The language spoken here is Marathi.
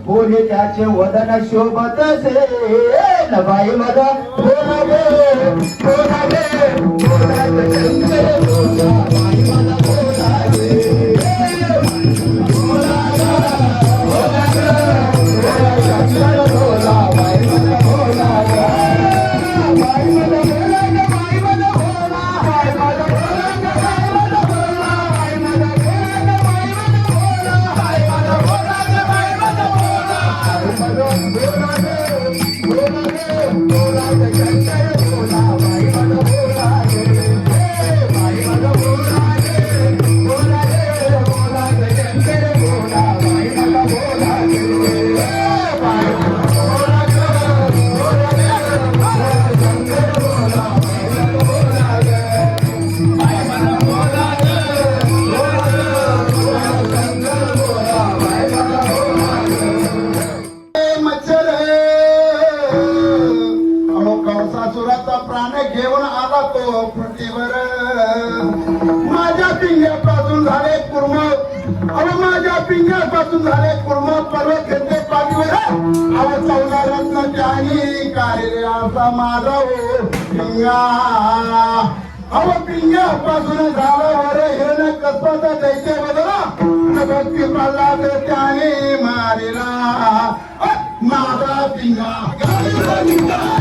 बोले त्याचे वदन शोभत से नबाई मदा बोला गे बोला गे बोला गे बोला बाई मदा बोला गे बोला बोला बोला बाई मदा बोला गे बाई मदा बोला गे बाई मदा बोला बाई मदा बोला गे बाई मदा बोला बाई मदा बोला गे बाई मदा बोला बाई मदा बोला गे बाई मदा बोला बोला गे बोला गे बोला गे शंकर बोला बाई मदा बोला गे बाई मदा बोला गे बोला गे बोला गे शंकर बोला बाई मदा बोला गे बाई मदा बोला गे बोला गे बोला शंकर बोला बाई मदा बोला गे बाई मदा बोला गे बोला गे बोला शंकर बोला बाई मदा बोला गे मच्छर अहो कंसासुराचा प्राण घेऊन आला तो पृथ्वीवर माझ्या पिंग्यापासून झाले कुर्म अहो माझ्या पिंग्यापासून झाले कुर्म पर्वत घेतले पाठीवर अहो चौदा रत्न त्यानी काढले असा माझा हो पिंगा अहो पिंग्यापासून झालं वर हिरण कसबाचा दैत्य बदला भक्ती पाला तर त्याने मारिला माझा पिंगा